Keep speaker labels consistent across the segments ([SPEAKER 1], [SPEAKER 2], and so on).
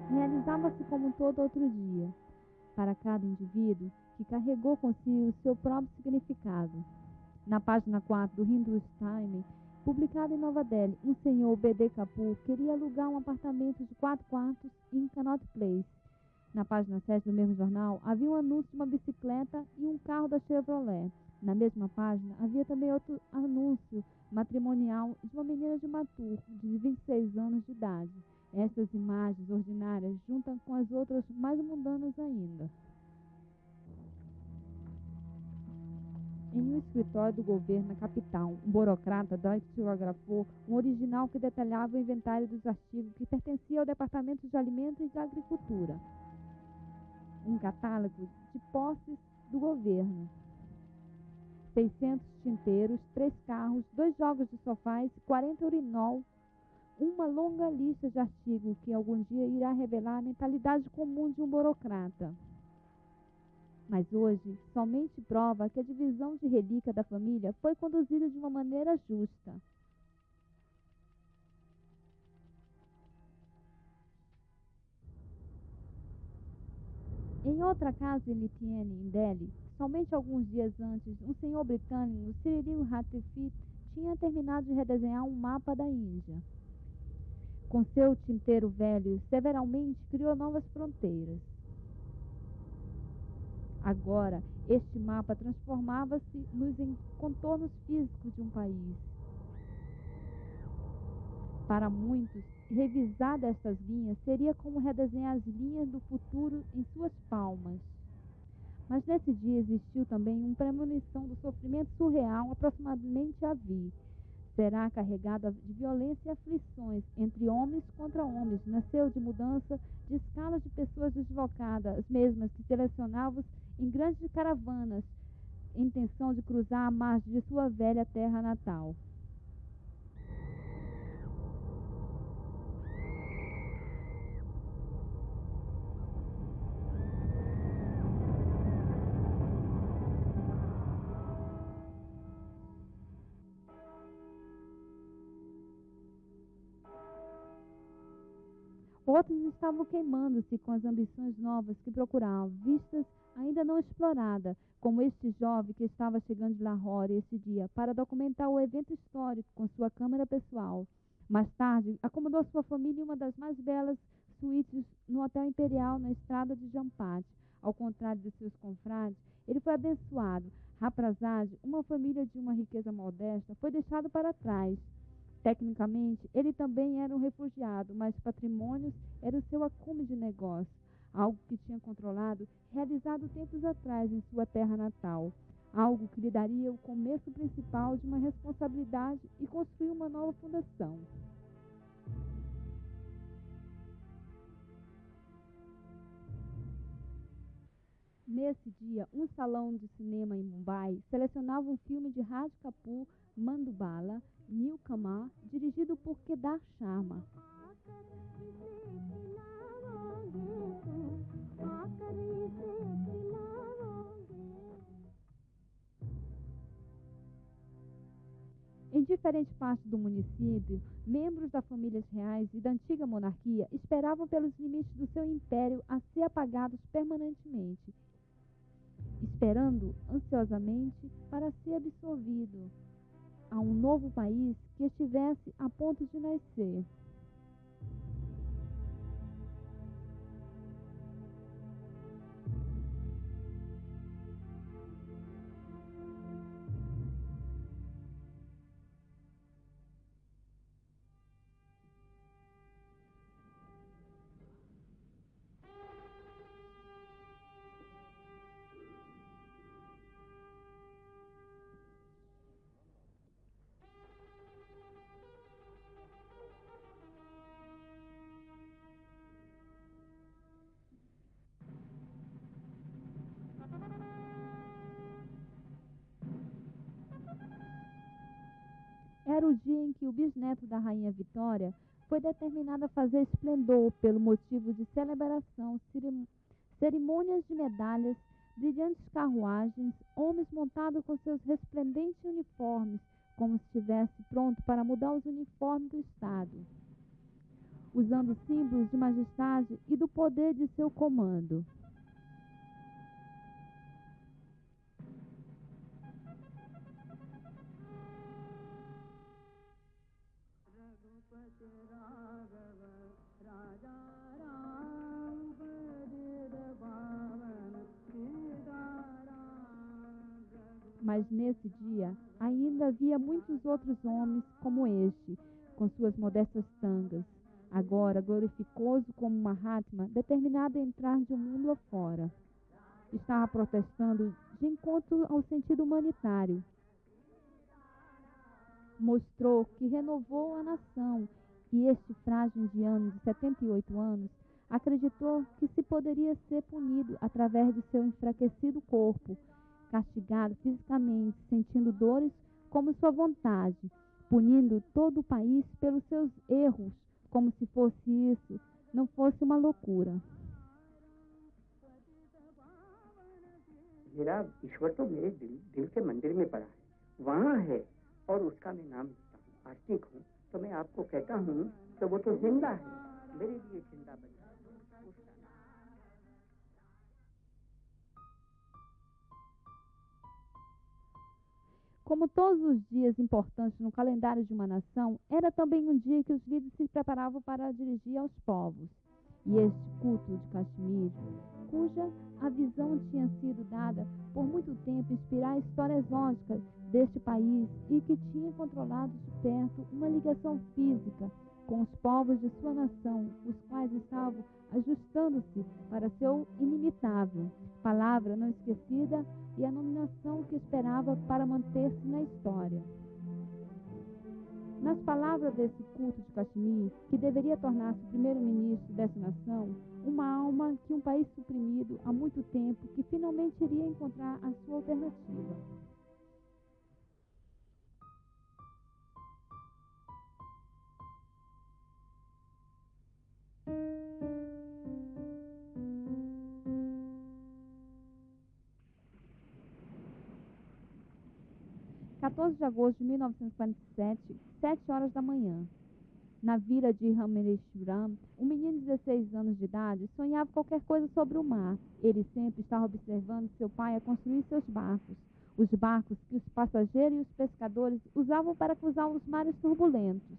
[SPEAKER 1] realizava-se como todo outro dia, para cada indivíduo que carregou consigo o seu próprio significado. Na página 4 do Hindustani, publicado em Nova Delhi, um senhor B.D. Kapoor queria alugar um apartamento de 4 quartos em Connaught Place. Na página 7 do mesmo jornal, havia um anúncio de uma bicicleta e um carro da Chevrolet. Na mesma página, havia também outro anúncio matrimonial de uma menina de Matur, de 26 anos de idade. Estas imagens ordinárias juntam com as outras mais mundanas ainda. Em um escritório do governo na capital, um burocrata datilografou um original que detalhava o inventário dos artigos que pertenciam ao Departamento de Alimentos e de Agricultura. Um catálogo de posses do governo. 600 tinteiros, 3 carros, 2 jogos de sofás, 40 urinol, uma longa lista de artigos que algum dia irá revelar a mentalidade comum de um burocrata. Mas hoje, somente prova que a divisão de relíquia da família foi conduzida de uma maneira justa. Em outra casa em Litiene, em Delhi, somente alguns dias antes, um senhor britânico, Cyril Hatfield, tinha terminado de redesenhar um mapa da Índia. Com seu tinteiro velho, severamente criou novas fronteiras. Agora, este mapa transformava-se nos contornos físicos de um país. Para muitos, revisar estas linhas seria como redesenhar as linhas do futuro em suas palmas. Mas nesse dia existiu também uma premonição do sofrimento surreal aproximadamente a vir. Será carregado de violência e aflições entre homens contra homens, nasceu de mudança de escalas de pessoas deslocadas, as mesmas que selecionavam em grandes caravanas, em intenção de cruzar a margem de sua velha terra natal. Outros estavam queimando-se com as ambições novas que procuravam, vistas ainda não exploradas, como este jovem que estava chegando de Lahore esse dia para documentar o evento histórico com sua câmera pessoal. Mais tarde, acomodou sua família em uma das mais belas suítes no Hotel Imperial na estrada de Jampat. Ao contrário de seus confrades, ele foi abençoado. Raprazade, uma família de uma riqueza modesta, foi deixado para trás. Tecnicamente, ele também era um refugiado, mas patrimônios era o seu acúmulo de negócio, algo que tinha controlado, realizado tempos atrás em sua terra natal, algo que lhe daria o começo principal de uma responsabilidade e construir uma nova fundação. Nesse dia, um salão de cinema em Mumbai selecionava um filme de Raj Kapoor, Madhubala, Newcomer, dirigido por Kedar Sharma. Em diferentes partes do município, membros das famílias reais e da antiga monarquia esperavam pelos limites do seu império a ser apagados permanentemente, esperando ansiosamente para ser absorvido a um novo país que estivesse a ponto de nascer. Era o dia em que o bisneto da rainha Vitória foi determinado a fazer esplendor pelo motivo de celebração, cerimônias de medalhas, brilhantes carruagens, homens montados com seus resplendentes uniformes, como se estivesse pronto para mudar os uniformes do Estado. usando símbolos de majestade e do poder de seu comando. Mas nesse dia ainda havia muitos outros homens como este, com suas modestas tangas, agora glorificoso como Mahatma, determinado a entrar de um mundo afora. Estava protestando de encontro ao sentido humanitário. Mostrou que renovou a nação e este frágil indiano de 78 anos acreditou que se poderia ser punido através de seu enfraquecido corpo, castigado fisicamente, sentindo dores como sua vontade, punindo todo o país pelos seus erros, como se fosse isso, não fosse uma loucura.
[SPEAKER 2] मेरा ईश्वर तो मेरे दिल के मंदिर में पड़ा है, वहाँ है, और उसका मैं नाम लेता हूँ, आस्तिक हूँ, तो मैं आपको कहता हूँ कि वो तो जिंदा है, मेरे लिए जिंदा बना।
[SPEAKER 1] Como todos os dias importantes no calendário de uma nação, era também um dia que os líderes se preparavam para dirigir aos povos. E este culto de Kashmir, cuja a visão tinha sido dada por muito tempo inspirar histórias lógicas deste país e que tinha controlado de perto uma ligação física com os povos de sua nação, os quais estavam ajustando-se para seu inimitável, palavra não esquecida e a nominação que esperava para manter-se na história. Nas palavras desse culto de Kashmir, que deveria tornar-se o primeiro-ministro dessa nação, uma alma que um país suprimido há muito tempo, que finalmente iria encontrar a sua alternativa. (14 de agosto de 1947, 7 horas da manhã). Na vila de Rameshwaram, um menino de 16 anos de idade sonhava qualquer coisa sobre o mar. Ele sempre estava observando seu pai a construir seus barcos. Os barcos que os passageiros e os pescadores usavam para cruzar os mares turbulentos.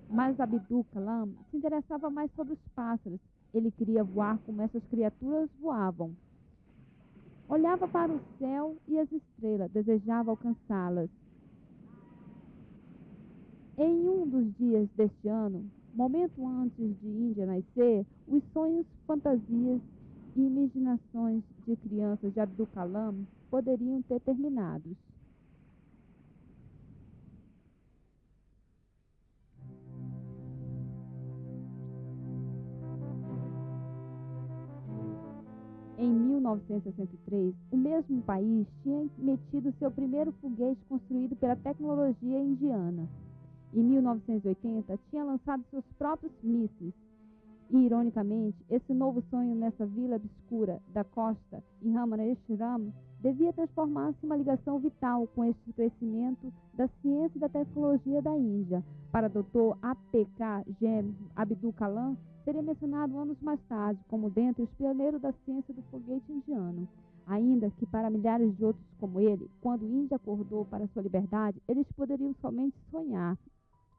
[SPEAKER 1] Mas Abdul Kalam se interessava mais sobre os pássaros. Ele queria voar como essas criaturas voavam. Olhava para o céu e as estrelas, desejava alcançá-las. Em um dos dias deste ano, momento antes de Índia nascer, os sonhos, fantasias e imaginações de crianças de Abdul Kalam poderiam ter terminado. Em 1963, o mesmo país tinha metido seu primeiro foguete construído pela tecnologia indiana. Em 1980, tinha lançado seus próprios mísseis. E, ironicamente, esse novo sonho nessa vila obscura da costa, em Rameshwaram, devia transformar-se em uma ligação vital com este crescimento da ciência e da tecnologia da Índia. Para Dr. A.P.K.G. Abdul Kalam, seria mencionado anos mais tarde como dentre os pioneiros da ciência do foguete indiano. Ainda que para milhares de outros como ele, quando a Índia acordou para sua liberdade, eles poderiam somente sonhar.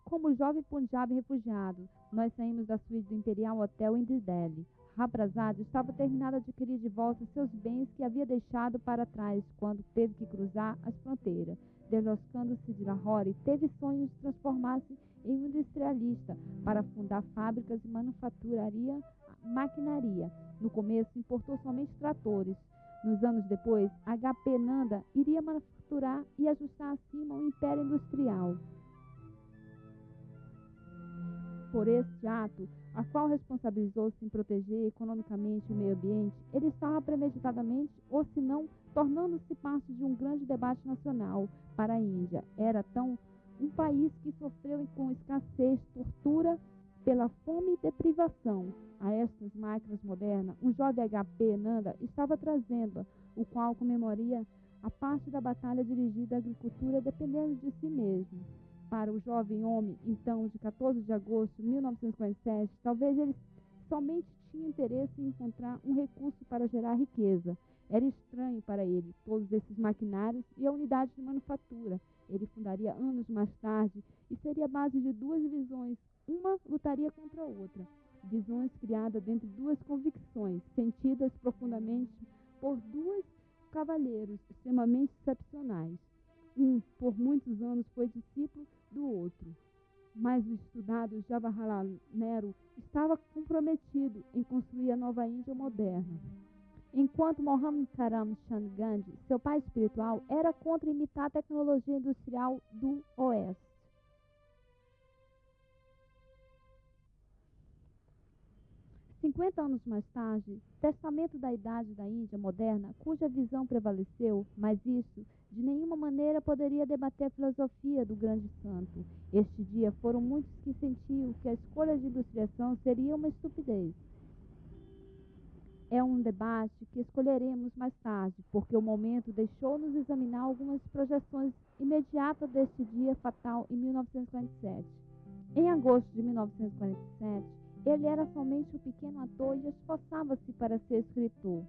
[SPEAKER 1] Como jovem Punjabi refugiado, nós saímos da suíte do Imperial Hotel em Delhi. Rabrazade estava terminado a adquirir de volta seus bens que havia deixado para trás quando teve que cruzar as fronteiras. Deslocando-se de Lahore, teve sonhos de transformar-se em um industrialista para fundar fábricas e manufaturaria maquinaria. No começo, importou somente tratores. Nos anos depois, H.P. Nanda iria manufaturar e ajustar acima o império industrial. Por este ato, a qual responsabilizou-se em proteger economicamente o meio ambiente, ele estava premeditadamente, ou se não, tornando-se parte de um grande debate nacional para a Índia. Era tão um país que sofreu com escassez, tortura pela fome e deprivação. A estas máquinas modernas, um jovem H.P. Nanda estava trazendo, o qual comemoraria a parte da batalha dirigida à agricultura dependendo de si mesmo. Para o jovem homem, então, de 14 de agosto de 1947, talvez ele somente tinha interesse em encontrar um recurso para gerar riqueza. Era estranho para ele todos esses maquinários e a unidade de manufatura. Ele fundaria anos mais tarde e seria a base de duas divisões. Uma lutaria contra a outra. Visões criadas dentre duas convicções, sentidas profundamente por dois cavalheiros extremamente excepcionais. Um, por muitos anos, foi discípulo do outro. Mas o estudado Jawaharlal Nehru estava comprometido em construir a nova Índia moderna. Enquanto Mohammad Karam Chand Gandhi, seu pai espiritual, era contra imitar a tecnologia industrial do Oeste. Cinquenta anos mais tarde, Testamento da Idade da Índia Moderna, cuja visão prevaleceu, mas isso de nenhuma maneira poderia debater a filosofia do grande santo. Este dia foram muitos que sentiam que a escolha de industriação seria uma estupidez. É um debate que escolheremos mais tarde, porque o momento deixou-nos examinar algumas projeções imediatas deste dia fatal em 1947. Em agosto de 1947, ele era somente um pequeno ator e esforçava-se para ser escritor.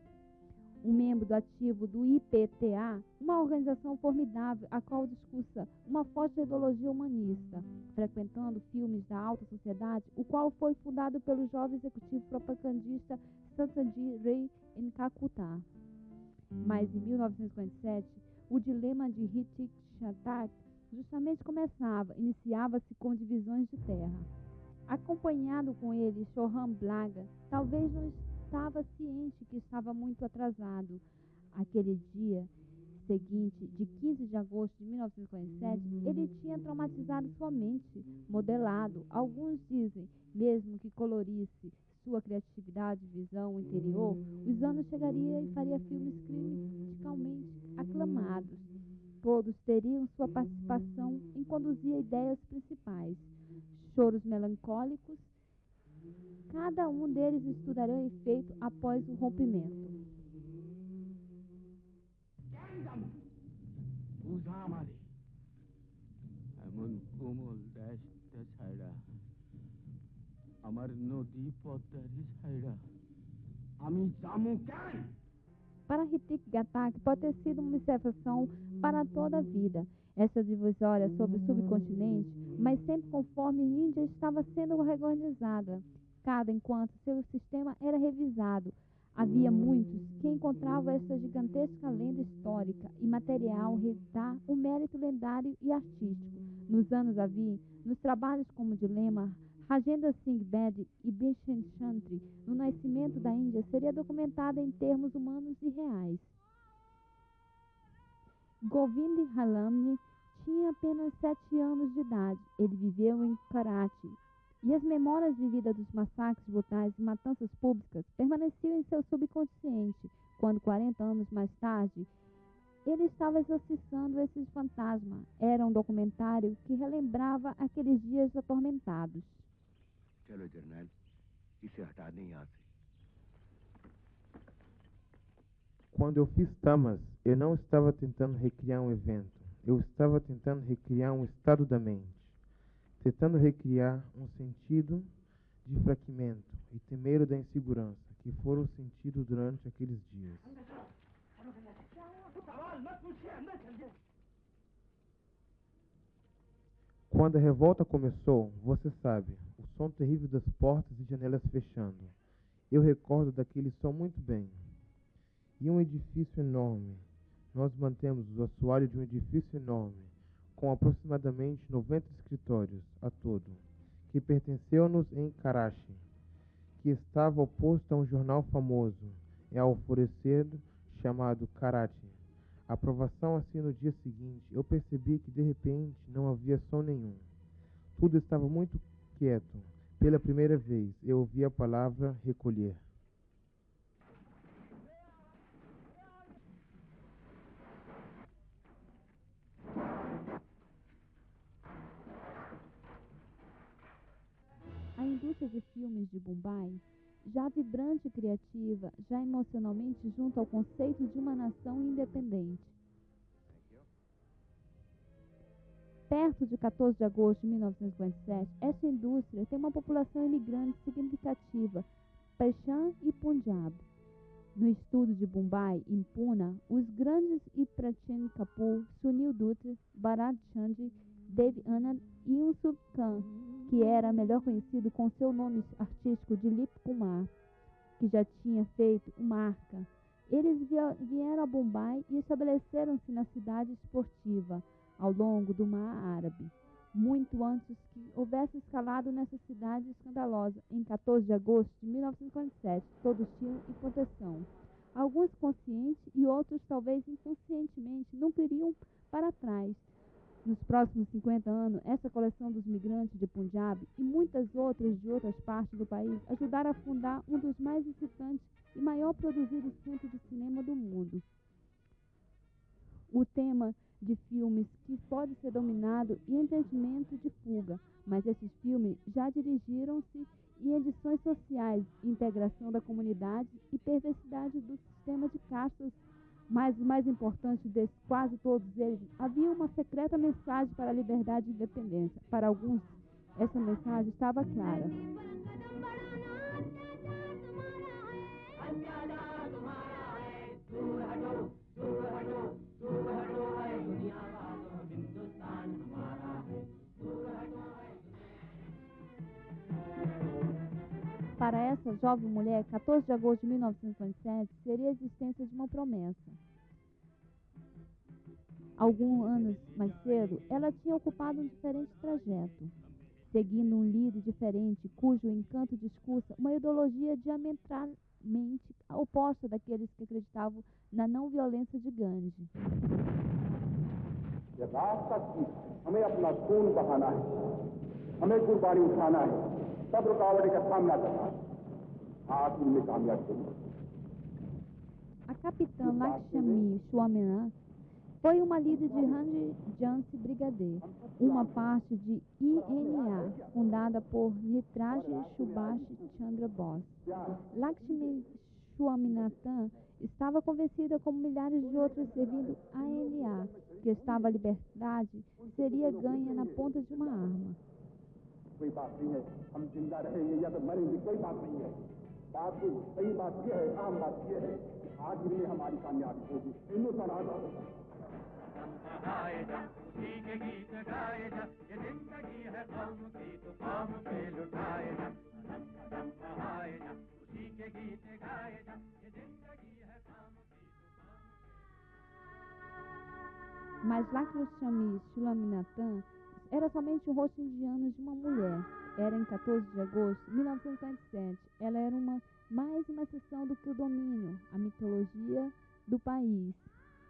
[SPEAKER 1] Um membro ativo do IPTA, uma organização formidável a qual discursa uma forte ideologia humanista, frequentando filmes da alta sociedade, o qual foi fundado pelo jovem executivo propagandista Satyanarayana Ray em Calcutá. Mas em 1947, o dilema de Ritik Chatak justamente começava, iniciava-se com divisões de terra. Acompanhado com ele, Soham Blaga talvez não estava ciente que estava muito atrasado. Aquele dia seguinte, de 15 de agosto de 1947, ele tinha traumatizado sua mente, modelado, alguns dizem, mesmo que colorisse sua criatividade e visão interior, os anos chegaria e faria filmes criticalmente aclamados. Todos teriam sua participação em conduzir ideias principais. Choros melancólicos, cada um deles estudará o efeito após o rompimento. Para Ritik Ghatak pode ter sido uma observação para toda a vida. Essa divisória sobre o subcontinente, mas sempre conforme a Índia estava sendo reorganizada, cada enquanto seu sistema era revisado. Havia muitos que encontravam essa gigantesca lenda histórica e material reeditar o mérito lendário e artístico. Nos anos a vir, nos trabalhos como Dilema, Rajendra Singh Bedi e Bishop Chantry, no nascimento da Índia, seria documentada em termos humanos e reais. Govind Halamni tinha apenas 7 anos de idade. Ele viveu em Karachi. E as memórias vividas dos massacres brutais e matanças públicas permaneciam em seu subconsciente, quando 40 anos mais tarde, ele estava exorcizando esses fantasmas. Era um documentário que relembrava aqueles dias atormentados.
[SPEAKER 3] चलो जर्नैल, इसे हटा दें यहाँ से.
[SPEAKER 4] Quando eu fiz Tamas, eu não estava tentando recriar um evento. Eu estava tentando recriar um estado da mente. Tentando recriar um sentido de fragmento e temeiro da insegurança, que foram sentidos durante aqueles dias. Quando a revolta começou, você sabe, o som terrível das portas e janelas fechando. Eu recordo daquele som muito bem. E um edifício enorme. Nós mantemos o assoalho de um edifício enorme, com aproximadamente 90 escritórios a todo, que pertenceu-nos em Karachi, que estava oposto a um jornal famoso, e alvorecido, chamado Karachi. A aprovação assim no dia seguinte, eu percebi que de repente não havia som nenhum. Tudo estava muito quieto. Pela primeira vez, eu ouvi a palavra recolher.
[SPEAKER 1] A indústria de filmes de Bombay, já vibrante e criativa, já emocionalmente junto ao conceito de uma nação independente. Perto de 14 de agosto de 1957, esta indústria tem uma população imigrante significativa, Pechan e Punjab. No estudo de Mumbai, em Pune, os grandes Prachin Kapoor, Sunil Dutt, Bharat Chandra, Dev Anand e Yusuf Khan, que era melhor conhecido com seu nome artístico de Dilip Kumar, que já tinha feito marca. Eles vieram a Mumbai e estabeleceram-se na cidade esportiva, ao longo do Mar Árabe, muito antes que houvesse escalado nessa cidade escandalosa, em 14 de agosto de 1947. Todos tinham em proteção. Alguns conscientes e outros, talvez inconscientemente, nunca iriam para trás. Nos próximos 50 anos, essa coleção dos migrantes de Punjab e muitas outras de outras partes do país ajudaram a fundar um dos mais excitantes e maior produzidos centros de cinema do mundo. O tema de filmes que pode ser dominado e entendimento de fuga, mas esses filmes já dirigiram-se em edições sociais, integração da comunidade e perversidade do sistema de castas, mas o mais importante de quase todos eles, havia uma secreta mensagem para a liberdade e independência. Para alguns, essa mensagem estava clara. Para essa jovem mulher, 14 de agosto de 1957 seria a existência de uma promessa. Alguns anos mais cedo, ela tinha ocupado um diferente trajeto, seguindo um líder diferente, cujo encanto discursa uma ideologia diametralmente oposta daqueles que acreditavam na não violência de Gandhi. हमें अपना खून बहाना है, हमें कुर्बानी उठाना है, सब रुकावटों का सामना करना है, आखिर में कामयाब होंगे. A capitã Lakshmi Swaminathan foi uma líder de Rani Jhansi Brigade, uma parte de INA, fundada por Netaji Subhash Chandra Bose. Lakshmi Swaminathan estava convencida, como milhares de outros, servindo a INA, que estava a liberdade seria ganha na ponta de uma arma. Mas Lakshmi Swaminathan era somente o rosto indiano de uma mulher. Era em 14 de agosto de 1957. Ela era mais uma exceção do que o domínio, a mitologia do país.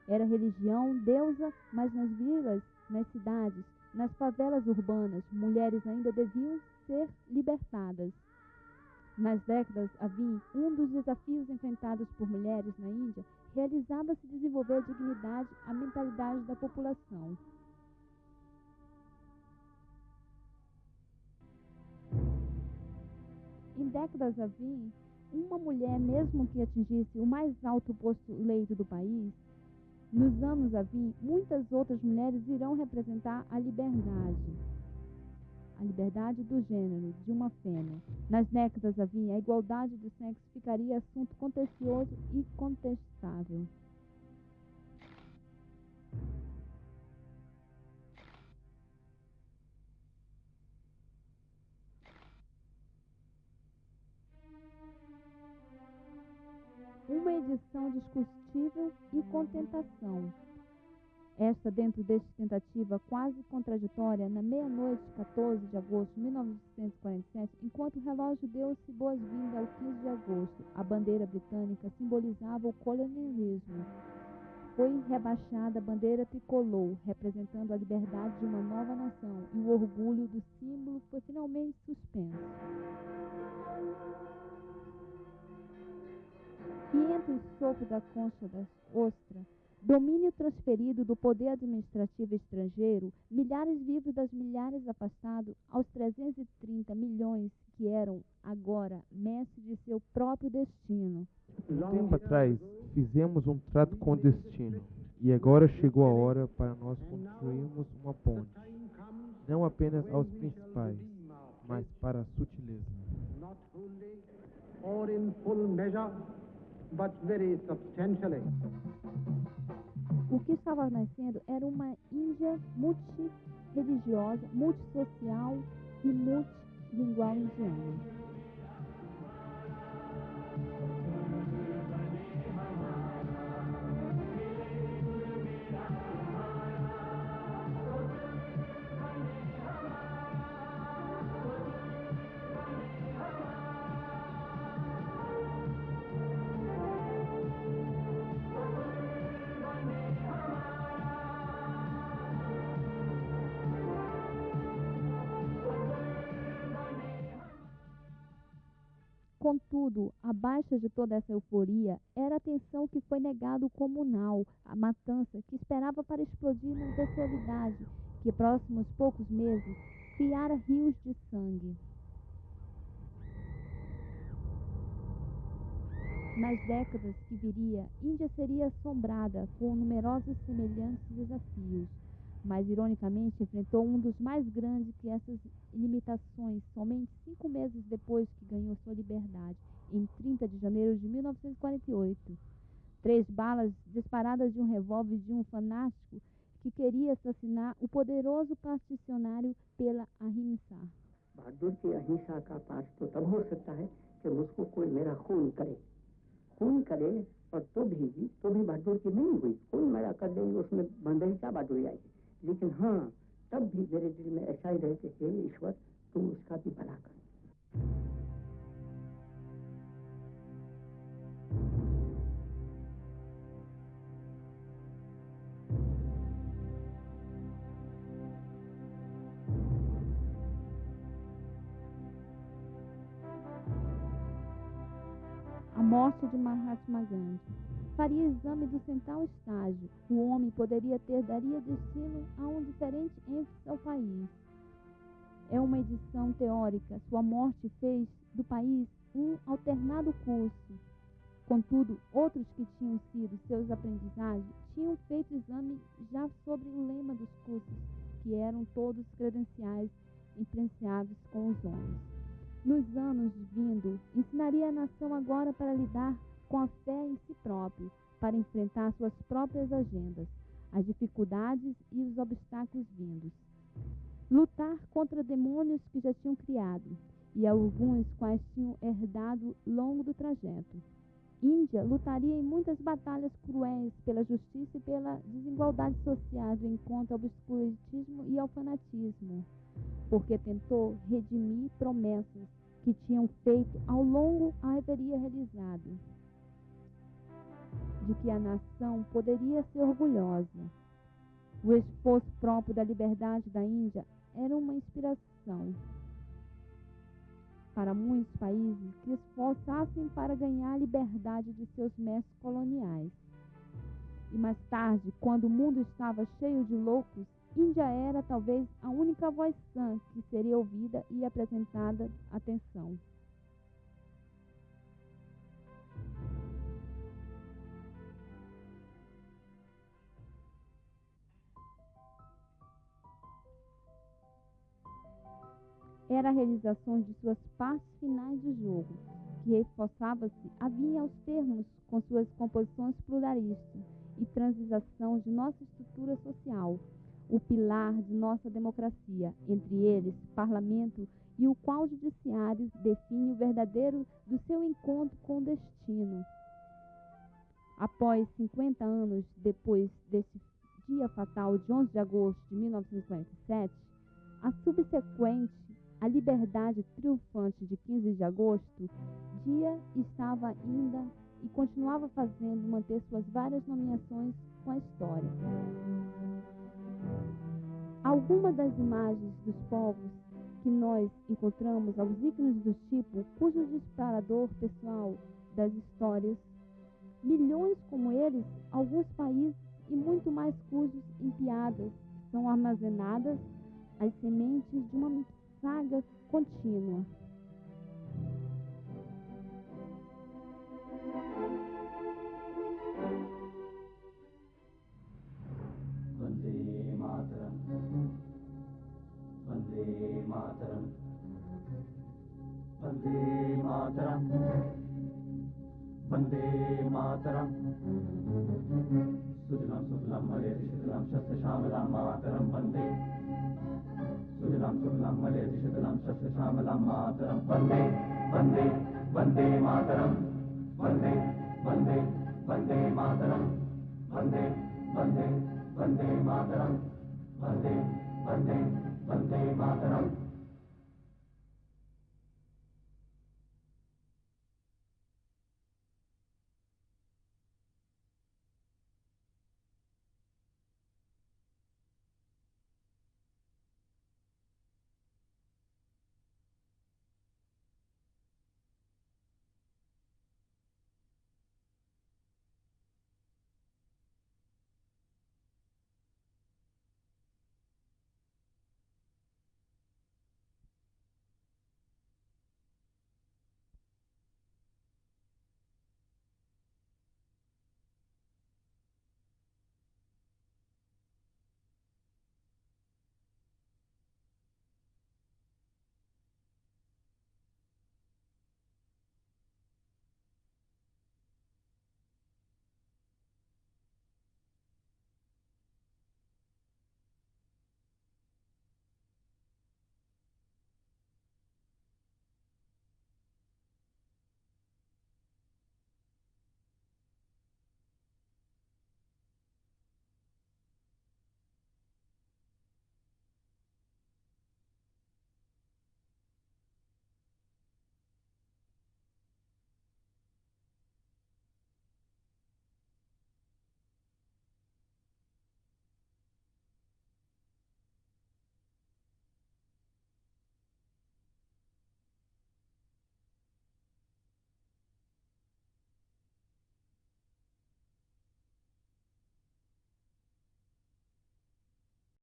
[SPEAKER 1] Era religião, deusa, mas nas vilas, nas cidades, nas favelas urbanas, mulheres ainda deviam ser libertadas. Nas décadas a vir, um dos desafios enfrentados por mulheres na Índia realizava-se desenvolver a dignidade, a mentalidade da população. Em décadas a vir, uma mulher, mesmo que atingisse o mais alto posto eleito do país, nos anos a vir, muitas outras mulheres irão representar a liberdade do gênero de uma fêmea. Nas décadas a vir, a igualdade de sexo ficaria assunto contencioso e contestável. Uma edição discutível e contentação. Esta dentro desta tentativa quase contraditória, na meia-noite de 14 de agosto de 1947, enquanto o relógio deu-se boas-vindas ao 15 de agosto, a bandeira britânica simbolizava o colonialismo. Foi rebaixada a bandeira tricolor, representando a liberdade de uma nova nação, e o orgulho do símbolo foi finalmente suspenso. E entre o sopro da concha da ostra, domínio transferido do poder administrativo estrangeiro, milhares vivos das milhares afastados, aos 330 milhões que eram agora mestres de seu próprio destino.
[SPEAKER 4] Um tempo atrás, fizemos um trato com o destino, e agora chegou a hora para nós construirmos uma ponte. não apenas aos principais, mas para a sutileza.
[SPEAKER 5] Not wholly or in full measure, but very substantially.
[SPEAKER 1] O que estava nascendo era uma Índia multireligiosa, multissocial e multilingual indiana. Contudo, abaixo de toda essa euforia, era a tensão que foi negado o comunal, a matança que esperava para explodir na bestialidade, que próximos poucos meses criara rios de sangue. Nas décadas que viria, Índia seria assombrada com numerosos semelhantes desafios, mas ironicamente enfrentou um dos mais grandes que essas limitações somente 5 meses depois que ganhou sua liberdade, em 30 de janeiro de 1948. 3 balas disparadas de um revólver de um fanático que queria assassinar o poderoso particionário pela ahimsa.
[SPEAKER 2] बहादुर की अहिंसा का पाठ तो तब हो सकता है कि मुझको कोई मेरा खून करे और तो भी बहादुर की नहीं हुई। कोई मेरा कर देंगे उसमें बंदगी क्या बहादुरी आएगी। लेकिन हाँ, तब भी मेरे दिल में ऐसा ही रहे कि हे ईश्वर तुम उसका भी भला कर।
[SPEAKER 1] A morte de Mahatma Gandhi faria exame do central estágio. O homem daria destino a um diferente ênfase ao país. É uma edição teórica. Sua morte fez do país um alternado curso. Contudo, outros que tinham sido seus aprendizados tinham feito exame já sobre o lema dos cursos, que eram todos credenciais influenciados com os homens. Nos anos vindo, ensinaria a nação agora para lidar com a fé em si próprio, para enfrentar suas próprias agendas, as dificuldades e os obstáculos vindos. Lutar contra demônios que já tinham criado, e alguns quais tinham herdado longo do trajeto. Índia lutaria em muitas batalhas cruéis pela justiça e pela desigualdade social em contra ao obscurantismo e ao fanatismo, porque tentou redimir promessas que tinham feito ao longo haveria realizado, de que a nação poderia ser orgulhosa. O esforço próprio da liberdade da Índia era uma inspiração para muitos países que esforçassem para ganhar a liberdade de seus mestres coloniais. E mais tarde, quando o mundo estava cheio de loucos, Índia era talvez a única voz sã que seria ouvida e apresentada atenção. Era a realização de suas partes finais de jogo, que reforçava-se havia aos termos com suas composições pluralistas e transição de nossa estrutura social, o pilar de nossa democracia, entre eles, parlamento, e o qual o judiciário define o verdadeiro do seu encontro com o destino. Após 50 anos depois desse dia fatal de 11 de agosto de 1947, a subsequente a liberdade triunfante de 15 de agosto, dia estava ainda e continuava fazendo manter suas várias nomeações com a história. Algumas das imagens dos povos que nós encontramos aos ícones do tipo cujo disparador pessoal das histórias, milhões como eles, alguns países e muito mais cujos em piadas são armazenadas as sementes de uma saga contínua.
[SPEAKER 6] मातरम वंदे मातरम वंदे मातरम सुजलाम सुफलाम मलयजशीतलाम शस्यश्यामलां मातरम वंदे सुजलाम सुफलाम मलयजशीतलां शस्यश्यामलां मातरम वंदे वंदे वंदे मातरम वंदे वंदे वंदे मातरम वंदे वंदे वंदे मातरम वंदे वंदे वंदे मातरम